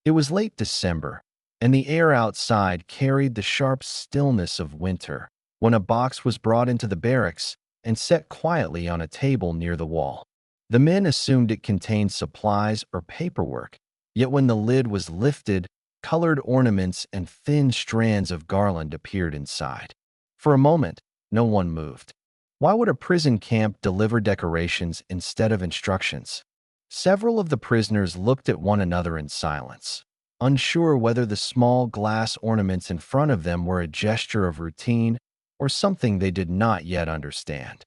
It was late December, and the air outside carried the sharp stillness of winter when a box was brought into the barracks and set quietly on a table near the wall. The men assumed it contained supplies or paperwork, yet when the lid was lifted, colored ornaments and thin strands of garland appeared inside. For a moment, no one moved. Why would a prison camp deliver decorations instead of instructions? Several of the prisoners looked at one another in silence, unsure whether the small glass ornaments in front of them were a gesture of routine or something they did not yet understand.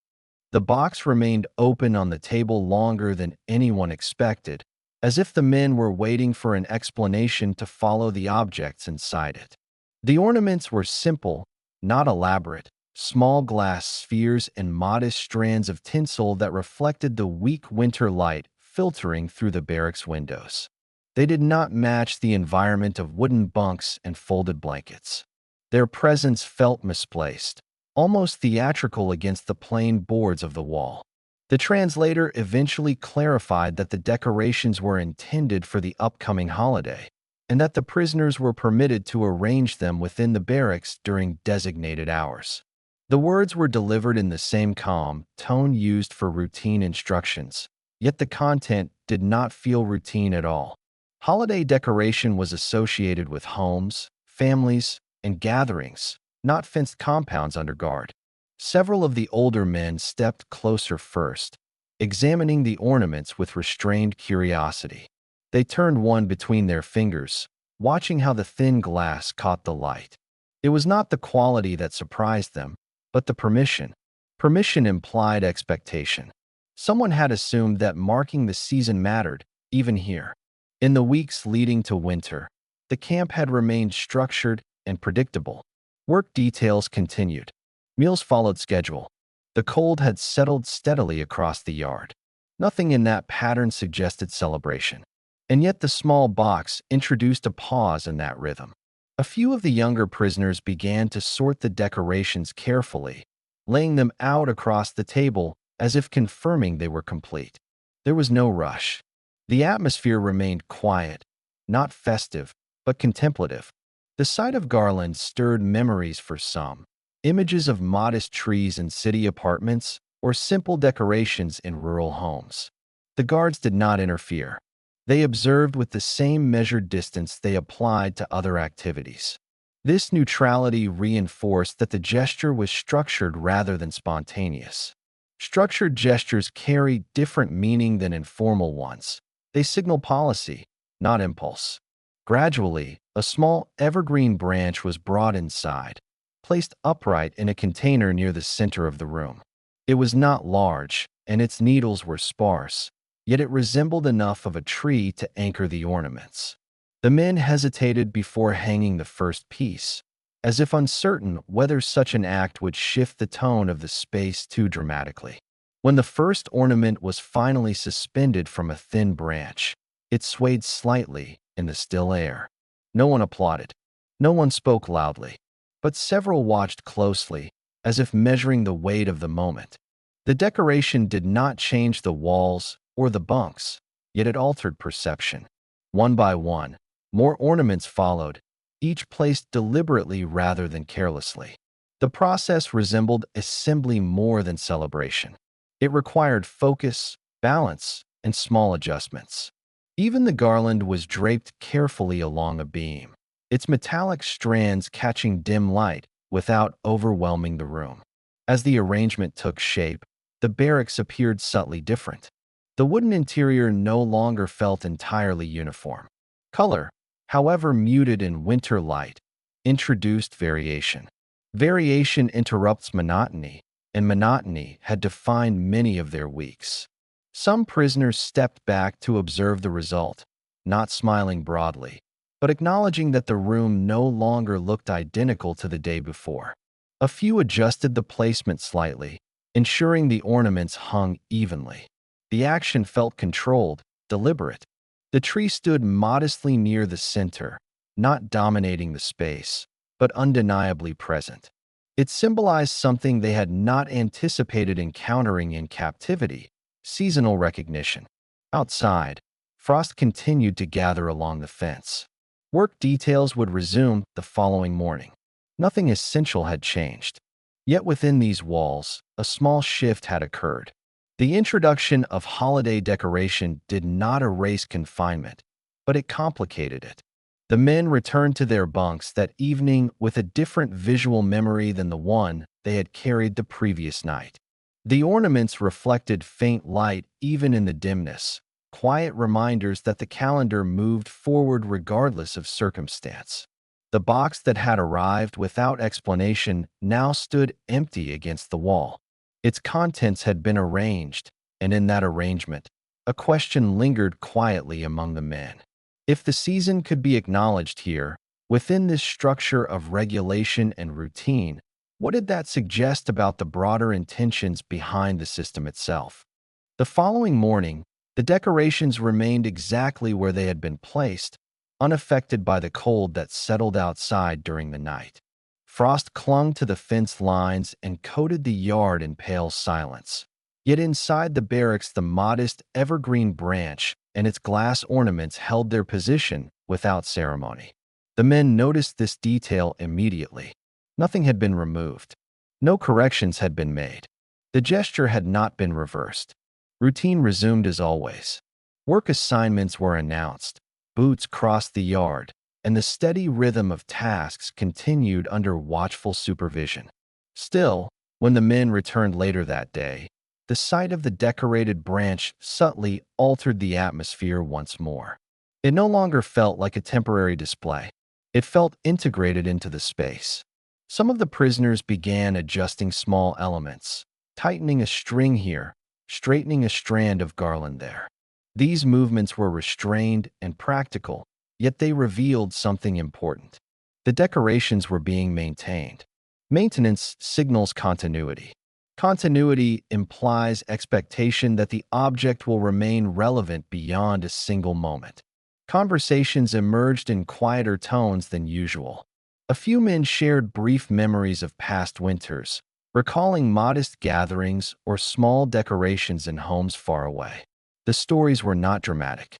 The box remained open on the table longer than anyone expected, as if the men were waiting for an explanation to follow the objects inside it. The ornaments were simple, not elaborate, small glass spheres and modest strands of tinsel that reflected the weak winter light filtering through the barracks windows. They did not match the environment of wooden bunks and folded blankets. Their presence felt misplaced, almost theatrical against the plain boards of the wall. The translator eventually clarified that the decorations were intended for the upcoming holiday, and that the prisoners were permitted to arrange them within the barracks during designated hours. The words were delivered in the same calm tone used for routine instructions, yet the content did not feel routine at all. Holiday decoration was associated with homes, families, and gatherings, not fenced compounds under guard. Several of the older men stepped closer first, examining the ornaments with restrained curiosity. They turned one between their fingers, watching how the thin glass caught the light. It was not the quality that surprised them, but the permission. Permission implied expectation. Someone had assumed that marking the season mattered, even here. In the weeks leading to winter, the camp had remained structured and predictable. Work details continued. Meals followed schedule. The cold had settled steadily across the yard. Nothing in that pattern suggested celebration. And yet the small box introduced a pause in that rhythm. A few of the younger prisoners began to sort the decorations carefully, laying them out across the table as if confirming they were complete. There was no rush. The atmosphere remained quiet, not festive, but contemplative. The sight of garlands stirred memories for some, images of modest trees in city apartments or simple decorations in rural homes. The guards did not interfere. They observed with the same measured distance they applied to other activities. This neutrality reinforced that the gesture was structured rather than spontaneous. Structured gestures carry different meaning than informal ones. They signal policy, not impulse. Gradually, a small evergreen branch was brought inside, placed upright in a container near the center of the room. It was not large, and its needles were sparse, yet it resembled enough of a tree to anchor the ornaments. The men hesitated before hanging the first piece, as if uncertain whether such an act would shift the tone of the space too dramatically. When the first ornament was finally suspended from a thin branch, it swayed slightly in the still air. No one applauded. No one spoke loudly, but several watched closely, as if measuring the weight of the moment. The decoration did not change the walls or the bunks, yet it altered perception. One by one, more ornaments followed, each placed deliberately rather than carelessly. The process resembled assembly more than celebration. It required focus, balance, and small adjustments. Even the garland was draped carefully along a beam, its metallic strands catching dim light without overwhelming the room. As the arrangement took shape, the barracks appeared subtly different. The wooden interior no longer felt entirely uniform. Color, however muted in winter light, introduced variation. Variation interrupts monotony, and monotony had defined many of their weeks. Some prisoners stepped back to observe the result, not smiling broadly, but acknowledging that the room no longer looked identical to the day before. A few adjusted the placement slightly, ensuring the ornaments hung evenly. The action felt controlled, deliberate. The tree stood modestly near the center, not dominating the space, but undeniably present. It symbolized something they had not anticipated encountering in captivity: seasonal recognition. Outside, Frost continued to gather along the fence. Work details would resume the following morning. Nothing essential had changed. Yet within these walls, a small shift had occurred. The introduction of holiday decoration did not erase confinement, but it complicated it. The men returned to their bunks that evening with a different visual memory than the one they had carried the previous night. The ornaments reflected faint light even in the dimness, quiet reminders that the calendar moved forward regardless of circumstance. The box that had arrived without explanation now stood empty against the wall. Its contents had been arranged, and in that arrangement, a question lingered quietly among the men. If the season could be acknowledged here, within this structure of regulation and routine, what did that suggest about the broader intentions behind the system itself? The following morning, the decorations remained exactly where they had been placed, unaffected by the cold that settled outside during the night. Frost clung to the fence lines and coated the yard in pale silence. Yet inside the barracks, the modest evergreen branch and its glass ornaments held their position without ceremony. The men noticed this detail immediately. Nothing had been removed. No corrections had been made. The gesture had not been reversed. Routine resumed as always. Work assignments were announced. Boots crossed the yard, and the steady rhythm of tasks continued under watchful supervision. Still, when the men returned later that day, the sight of the decorated branch subtly altered the atmosphere once more. It no longer felt like a temporary display. It felt integrated into the space. Some of the prisoners began adjusting small elements, tightening a string here, straightening a strand of garland there. These movements were restrained and practical, yet they revealed something important. The decorations were being maintained. Maintenance signals continuity. Continuity implies expectation that the object will remain relevant beyond a single moment. Conversations emerged in quieter tones than usual. A few men shared brief memories of past winters, recalling modest gatherings or small decorations in homes far away. The stories were not dramatic.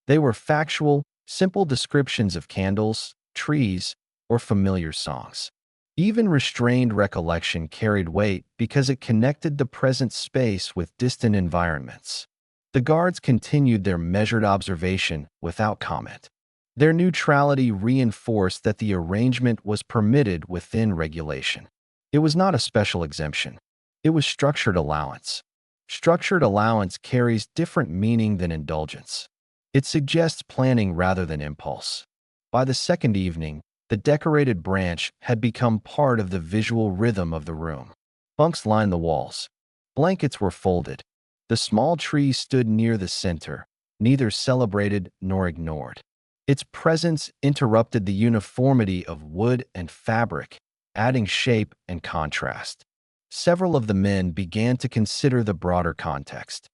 They were factual, simple descriptions of candles, trees, or familiar songs. Even restrained recollection carried weight because it connected the present space with distant environments. The guards continued their measured observation without comment. Their neutrality reinforced that the arrangement was permitted within regulation. It was not a special exemption. It was structured allowance. Structured allowance carries different meaning than indulgence. It suggests planning rather than impulse. By the second evening, the decorated branch had become part of the visual rhythm of the room. Bunks lined the walls. Blankets were folded. The small tree stood near the center, neither celebrated nor ignored. Its presence interrupted the uniformity of wood and fabric, adding shape and contrast. Several of the men began to consider the broader context.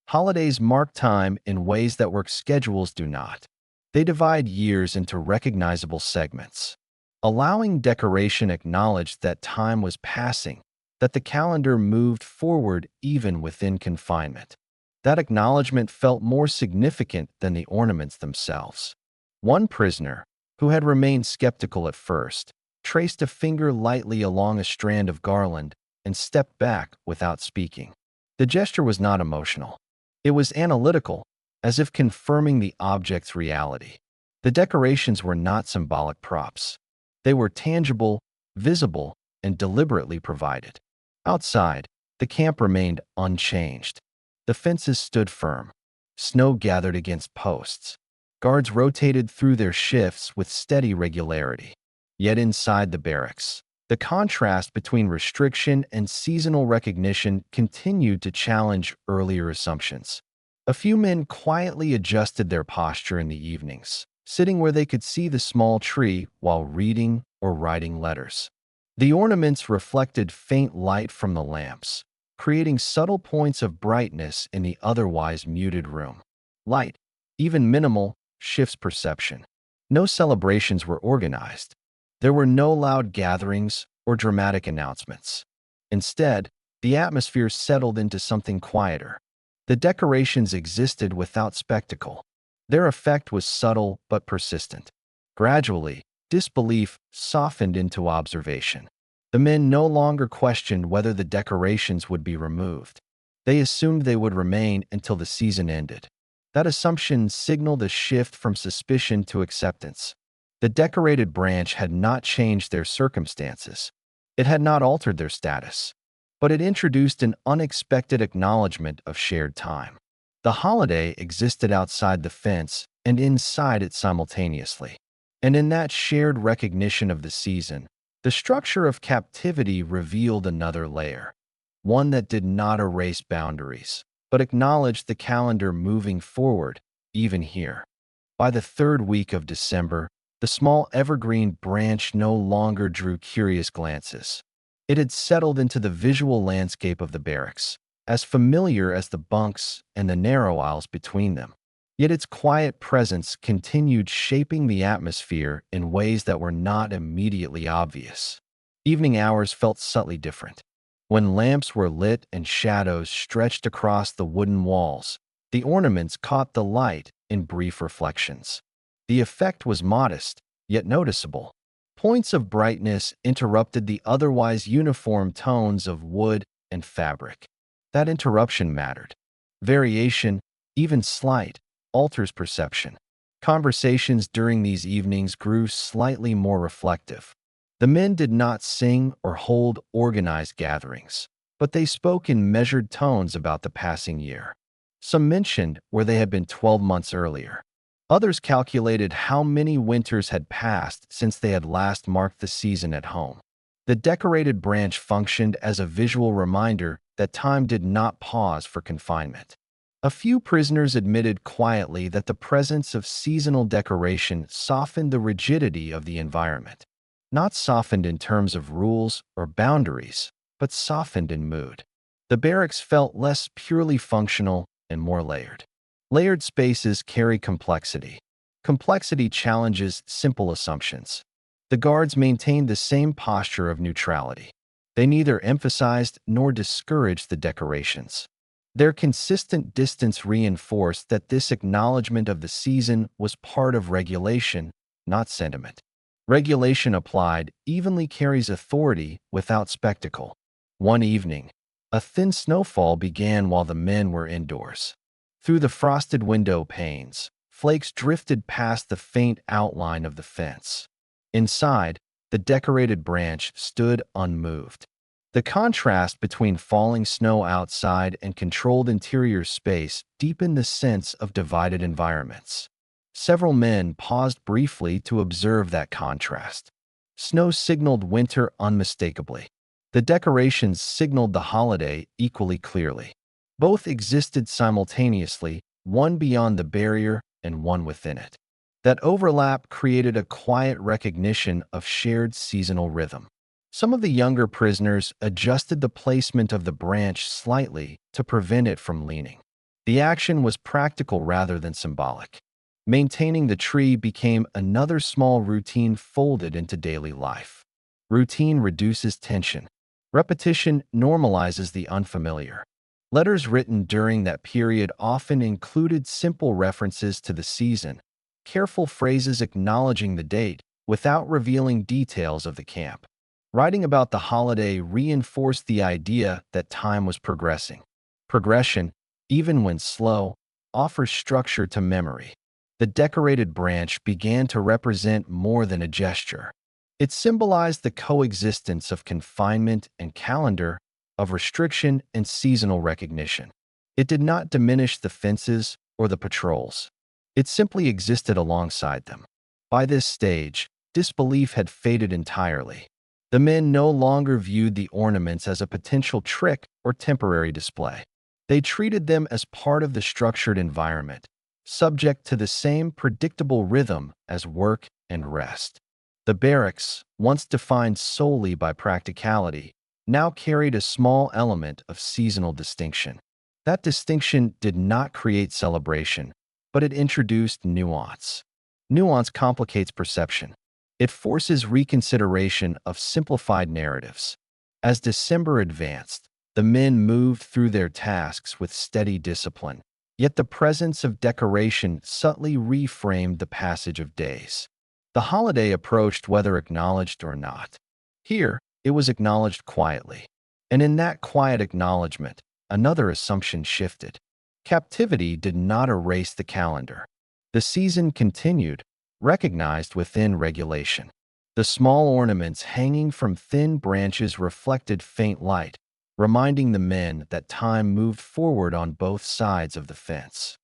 Holidays mark time in ways that work schedules do not. They divide years into recognizable segments. Allowing decoration acknowledged that time was passing, that the calendar moved forward even within confinement. That acknowledgement felt more significant than the ornaments themselves. One prisoner, who had remained skeptical at first, traced a finger lightly along a strand of garland and stepped back without speaking. The gesture was not emotional. It was analytical, as if confirming the object's reality. The decorations were not symbolic props. They were tangible, visible, and deliberately provided. Outside, the camp remained unchanged. The fences stood firm. Snow gathered against posts. Guards rotated through their shifts with steady regularity. Yet inside the barracks, the contrast between restriction and seasonal recognition continued to challenge earlier assumptions. A few men quietly adjusted their posture in the evenings, sitting where they could see the small tree while reading or writing letters. The ornaments reflected faint light from the lamps, creating subtle points of brightness in the otherwise muted room. Light, even minimal, shifts perception. No celebrations were organized. There were no loud gatherings or dramatic announcements. Instead, the atmosphere settled into something quieter. The decorations existed without spectacle. Their effect was subtle but persistent. Gradually, disbelief softened into observation. The men no longer questioned whether the decorations would be removed. They assumed they would remain until the season ended. That assumption signaled a shift from suspicion to acceptance. The decorated branch had not changed their circumstances. It had not altered their status, but it introduced an unexpected acknowledgement of shared time. The holiday existed outside the fence and inside it simultaneously. And in that shared recognition of the season, the structure of captivity revealed another layer, one that did not erase boundaries, but acknowledged the calendar moving forward, even here. By the third week of December, the small evergreen branch no longer drew curious glances. It had settled into the visual landscape of the barracks, as familiar as the bunks and the narrow aisles between them. Yet its quiet presence continued shaping the atmosphere in ways that were not immediately obvious. Evening hours felt subtly different. When lamps were lit and shadows stretched across the wooden walls, the ornaments caught the light in brief reflections. The effect was modest, yet noticeable. Points of brightness interrupted the otherwise uniform tones of wood and fabric. That interruption mattered. Variation, even slight, alters perception. Conversations during these evenings grew slightly more reflective. The men did not sing or hold organized gatherings, but they spoke in measured tones about the passing year. Some mentioned where they had been 12 months earlier. Others calculated how many winters had passed since they had last marked the season at home. The decorated branch functioned as a visual reminder that time did not pause for confinement. A few prisoners admitted quietly that the presence of seasonal decoration softened the rigidity of the environment. Not softened in terms of rules or boundaries, but softened in mood. The barracks felt less purely functional and more layered. Layered spaces carry complexity. Complexity challenges simple assumptions. The guards maintained the same posture of neutrality. They neither emphasized nor discouraged the decorations. Their consistent distance reinforced that this acknowledgement of the season was part of regulation, not sentiment. Regulation applied evenly carries authority without spectacle. One evening, a thin snowfall began while the men were indoors. Through the frosted window panes, flakes drifted past the faint outline of the fence. Inside, the decorated branch stood unmoved. The contrast between falling snow outside and controlled interior space deepened the sense of divided environments. Several men paused briefly to observe that contrast. Snow signaled winter unmistakably. The decorations signaled the holiday equally clearly. Both existed simultaneously, one beyond the barrier and one within it. That overlap created a quiet recognition of shared seasonal rhythm. Some of the younger prisoners adjusted the placement of the branch slightly to prevent it from leaning. The action was practical rather than symbolic. Maintaining the tree became another small routine folded into daily life. Routine reduces tension. Repetition normalizes the unfamiliar. Letters written during that period often included simple references to the season, careful phrases acknowledging the date without revealing details of the camp. Writing about the holiday reinforced the idea that time was progressing. Progression, even when slow, offers structure to memory. The decorated branch began to represent more than a gesture. It symbolized the coexistence of confinement and calendar, of restriction and seasonal recognition. It did not diminish the fences or the patrols. It simply existed alongside them. By this stage, disbelief had faded entirely. The men no longer viewed the ornaments as a potential trick or temporary display. They treated them as part of the structured environment, subject to the same predictable rhythm as work and rest. The barracks, once defined solely by practicality, now carried a small element of seasonal distinction. That distinction did not create celebration, but it introduced nuance. Nuance complicates perception. It forces reconsideration of simplified narratives. As December advanced, the men moved through their tasks with steady discipline. Yet the presence of decoration subtly reframed the passage of days. The holiday approached whether acknowledged or not. Here, it was acknowledged quietly. And in that quiet acknowledgement, another assumption shifted. Captivity did not erase the calendar. The season continued, recognized within regulation. The small ornaments hanging from thin branches reflected faint light, reminding the men that time moved forward on both sides of the fence.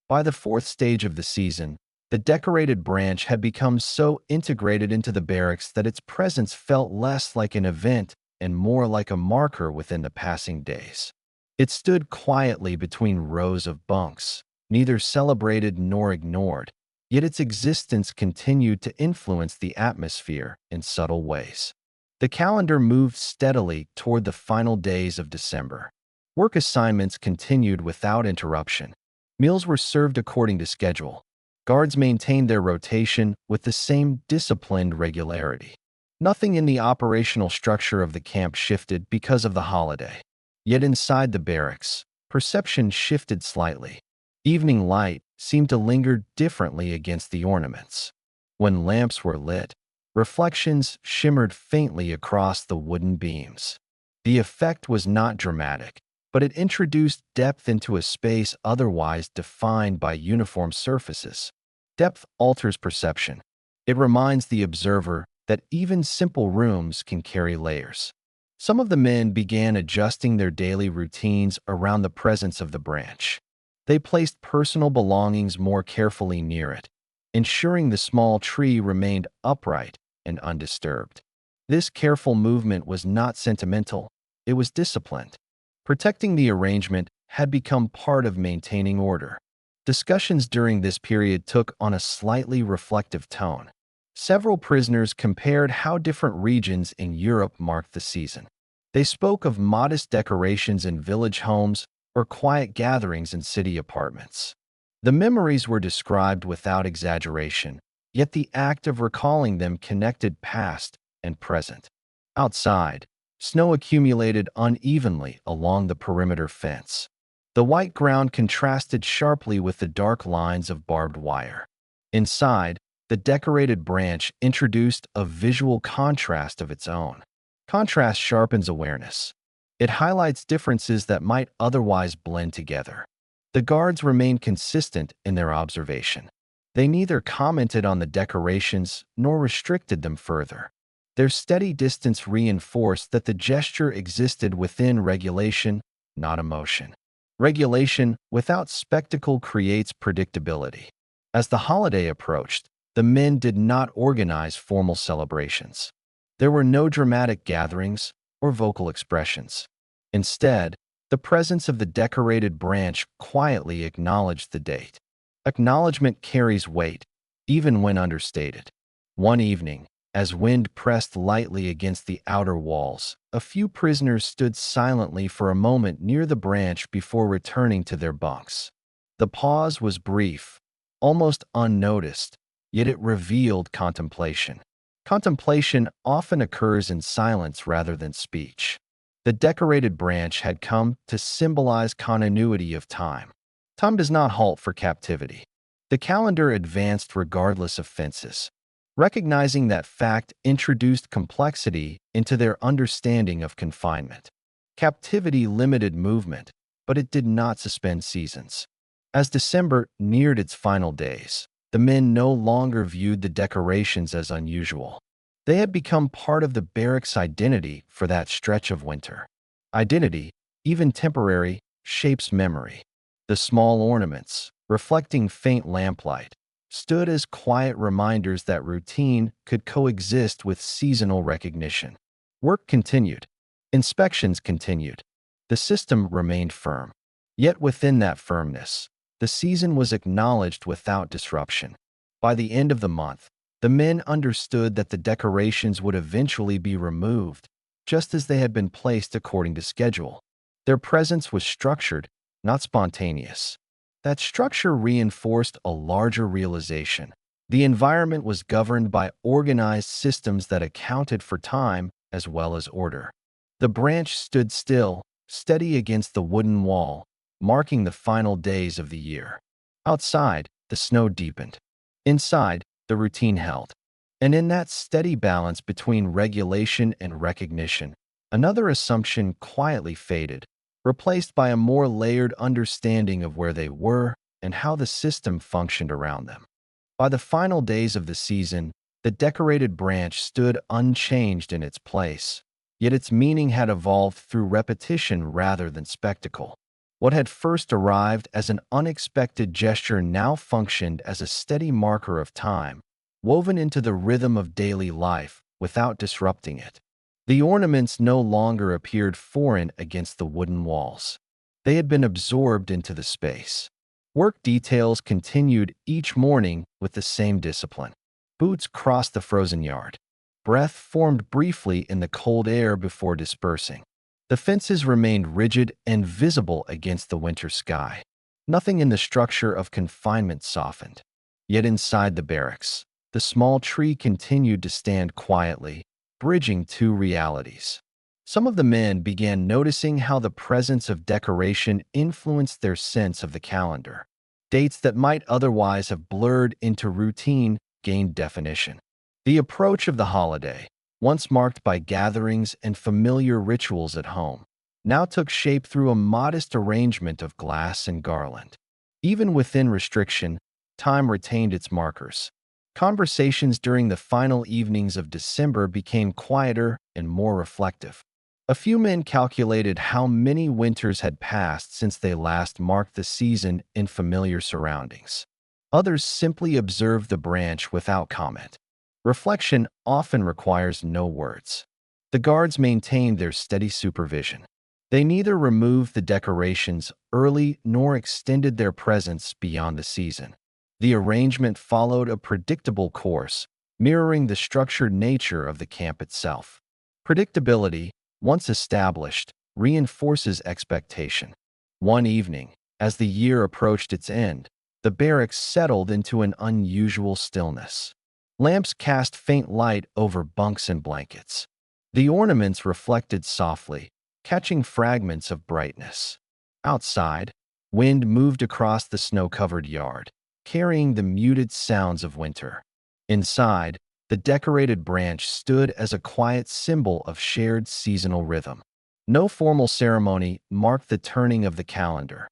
By the fourth stage of the season, the decorated branch had become so integrated into the barracks that its presence felt less like an event and more like a marker within the passing days. It stood quietly between rows of bunks, neither celebrated nor ignored, yet its existence continued to influence the atmosphere in subtle ways. The calendar moved steadily toward the final days of December. Work assignments continued without interruption. Meals were served according to schedule. Guards maintained their rotation with the same disciplined regularity. Nothing in the operational structure of the camp shifted because of the holiday. Yet inside the barracks, perception shifted slightly. Evening light seemed to linger differently against the ornaments. When lamps were lit, reflections shimmered faintly across the wooden beams. The effect was not dramatic, but it introduced depth into a space otherwise defined by uniform surfaces. Depth alters perception. It reminds the observer that even simple rooms can carry layers. Some of the men began adjusting their daily routines around the presence of the branch. They placed personal belongings more carefully near it, ensuring the small tree remained upright and undisturbed. This careful movement was not sentimental, it was disciplined. Protecting the arrangement had become part of maintaining order. Discussions during this period took on a slightly reflective tone. Several prisoners compared how different regions in Europe marked the season. They spoke of modest decorations in village homes or quiet gatherings in city apartments. The memories were described without exaggeration, yet the act of recalling them connected past and present. Outside, snow accumulated unevenly along the perimeter fence. The white ground contrasted sharply with the dark lines of barbed wire. Inside, the decorated branch introduced a visual contrast of its own. Contrast sharpens awareness. It highlights differences that might otherwise blend together. The guards remained consistent in their observation. They neither commented on the decorations nor restricted them further. Their steady distance reinforced that the gesture existed within regulation, not emotion. Regulation without spectacle creates predictability. As the holiday approached, the men did not organize formal celebrations. There were no dramatic gatherings or vocal expressions. Instead, the presence of the decorated branch quietly acknowledged the date. Acknowledgement carries weight, even when understated. One evening, as wind pressed lightly against the outer walls, a few prisoners stood silently for a moment near the branch before returning to their bunks. The pause was brief, almost unnoticed, yet it revealed contemplation. Contemplation often occurs in silence rather than speech. The decorated branch had come to symbolize continuity of time. Time does not halt for captivity. The calendar advanced regardless of fences. Recognizing that fact introduced complexity into their understanding of confinement. Captivity limited movement, but it did not suspend seasons. As December neared its final days, the men no longer viewed the decorations as unusual. They had become part of the barracks' identity for that stretch of winter. Identity, even temporary, shapes memory. The small ornaments, reflecting faint lamplight, stood as quiet reminders that routine could coexist with seasonal recognition. Work continued. Inspections continued. The system remained firm. Yet within that firmness, the season was acknowledged without disruption. By the end of the month, the men understood that the decorations would eventually be removed, just as they had been placed according to schedule. Their presence was structured, not spontaneous. That structure reinforced a larger realization. The environment was governed by organized systems that accounted for time as well as order. The branch stood still, steady against the wooden wall, marking the final days of the year. Outside, the snow deepened. Inside, the routine held. And in that steady balance between regulation and recognition, another assumption quietly faded, replaced by a more layered understanding of where they were and how the system functioned around them. By the final days of the season, the decorated branch stood unchanged in its place, yet its meaning had evolved through repetition rather than spectacle. What had first arrived as an unexpected gesture now functioned as a steady marker of time, woven into the rhythm of daily life without disrupting it. The ornaments no longer appeared foreign against the wooden walls. They had been absorbed into the space. Work details continued each morning with the same discipline. Boots crossed the frozen yard. Breath formed briefly in the cold air before dispersing. The fences remained rigid and visible against the winter sky. Nothing in the structure of confinement softened. Yet inside the barracks, the small tree continued to stand quietly, bridging two realities. Some of the men began noticing how the presence of decoration influenced their sense of the calendar. Dates that might otherwise have blurred into routine gained definition. The approach of the holiday, once marked by gatherings and familiar rituals at home, now took shape through a modest arrangement of glass and garland. Even within restriction, time retained its markers. Conversations during the final evenings of December became quieter and more reflective. A few men calculated how many winters had passed since they last marked the season in familiar surroundings. Others simply observed the branch without comment. Reflection often requires no words. The guards maintained their steady supervision. They neither removed the decorations early nor extended their presence beyond the season. The arrangement followed a predictable course, mirroring the structured nature of the camp itself. Predictability, once established, reinforces expectation. One evening, as the year approached its end, the barracks settled into an unusual stillness. Lamps cast faint light over bunks and blankets. The ornaments reflected softly, catching fragments of brightness. Outside, wind moved across the snow-covered yard, carrying the muted sounds of winter. Inside, the decorated branch stood as a quiet symbol of shared seasonal rhythm. No formal ceremony marked the turning of the calendar.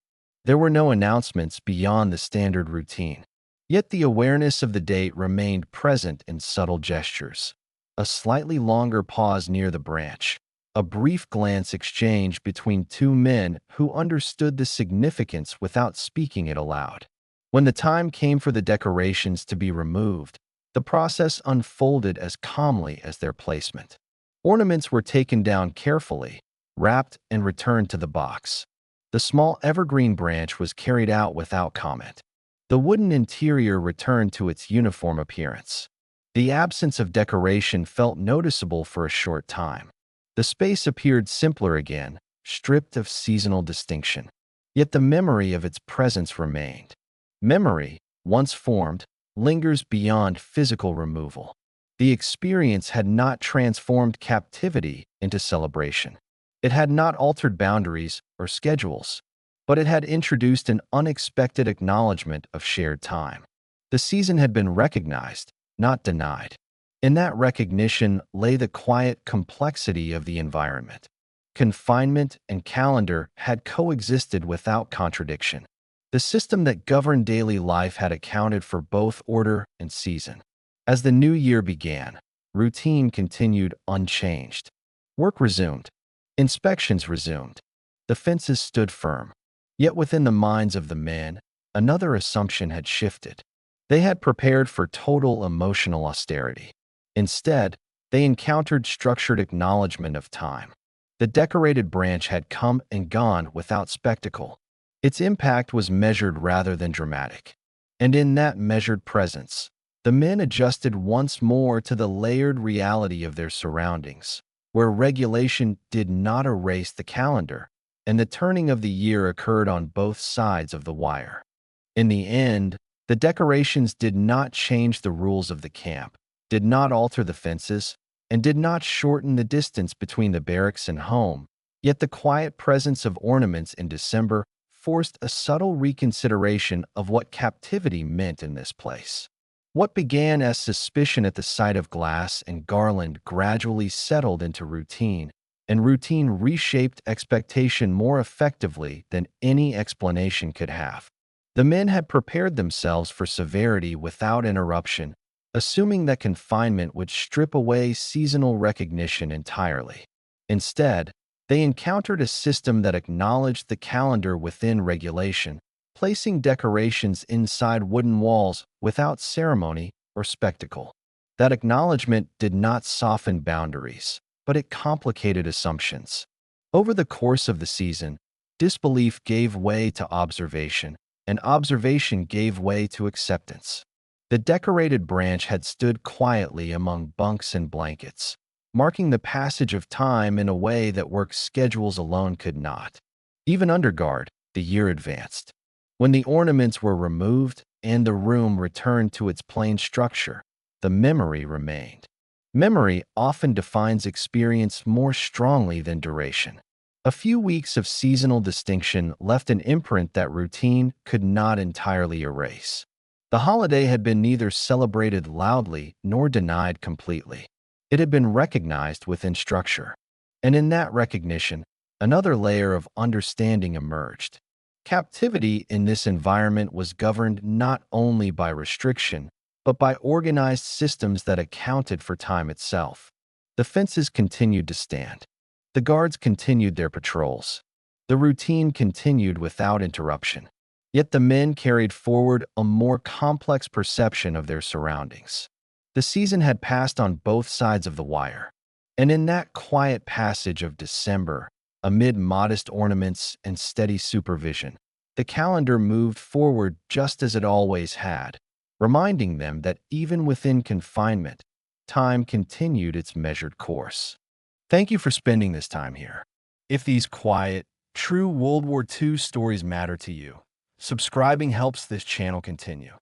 There were no announcements beyond the standard routine. Yet the awareness of the date remained present in subtle gestures. A slightly longer pause near the branch. A brief glance exchanged between two men who understood the significance without speaking it aloud. When the time came for the decorations to be removed, the process unfolded as calmly as their placement. Ornaments were taken down carefully, wrapped, and returned to the box. The small evergreen branch was carried out without comment. The wooden interior returned to its uniform appearance. The absence of decoration felt noticeable for a short time. The space appeared simpler again, stripped of seasonal distinction. Yet the memory of its presence remained. Memory, once formed, lingers beyond physical removal. The experience had not transformed captivity into celebration. It had not altered boundaries or schedules, but it had introduced an unexpected acknowledgement of shared time. The season had been recognized, not denied. In that recognition lay the quiet complexity of the environment. Confinement and calendar had coexisted without contradiction. The system that governed daily life had accounted for both order and season. As the new year began, routine continued unchanged. Work resumed. Inspections resumed. The fences stood firm. Yet within the minds of the men, another assumption had shifted. They had prepared for total emotional austerity. Instead, they encountered structured acknowledgement of time. The decorated branch had come and gone without spectacle. Its impact was measured rather than dramatic. And in that measured presence, the men adjusted once more to the layered reality of their surroundings, where regulation did not erase the calendar, and the turning of the year occurred on both sides of the wire. In the end, the decorations did not change the rules of the camp, did not alter the fences, and did not shorten the distance between the barracks and home, yet the quiet presence of ornaments in December forced a subtle reconsideration of what captivity meant in this place. What began as suspicion at the sight of glass and garland gradually settled into routine, and routine reshaped expectation more effectively than any explanation could have. The men had prepared themselves for severity without interruption, assuming that confinement would strip away seasonal recognition entirely. Instead, they encountered a system that acknowledged the calendar within regulation, placing decorations inside wooden walls without ceremony or spectacle. That acknowledgement did not soften boundaries, but it complicated assumptions. Over the course of the season, disbelief gave way to observation, and observation gave way to acceptance. The decorated branch had stood quietly among bunks and blankets, marking the passage of time in a way that work schedules alone could not. Even under guard, the year advanced. When the ornaments were removed and the room returned to its plain structure, the memory remained. Memory often defines experience more strongly than duration. A few weeks of seasonal distinction left an imprint that routine could not entirely erase. The holiday had been neither celebrated loudly nor denied completely. It had been recognized within structure. And in that recognition, another layer of understanding emerged. Captivity in this environment was governed not only by restriction, but by organized systems that accounted for time itself. The fences continued to stand. The guards continued their patrols. The routine continued without interruption. Yet the men carried forward a more complex perception of their surroundings. The season had passed on both sides of the wire, and in that quiet passage of December, amid modest ornaments and steady supervision, the calendar moved forward just as it always had, reminding them that even within confinement, time continued its measured course. Thank you for spending this time here. If these quiet, true World War II stories matter to you, subscribing helps this channel continue.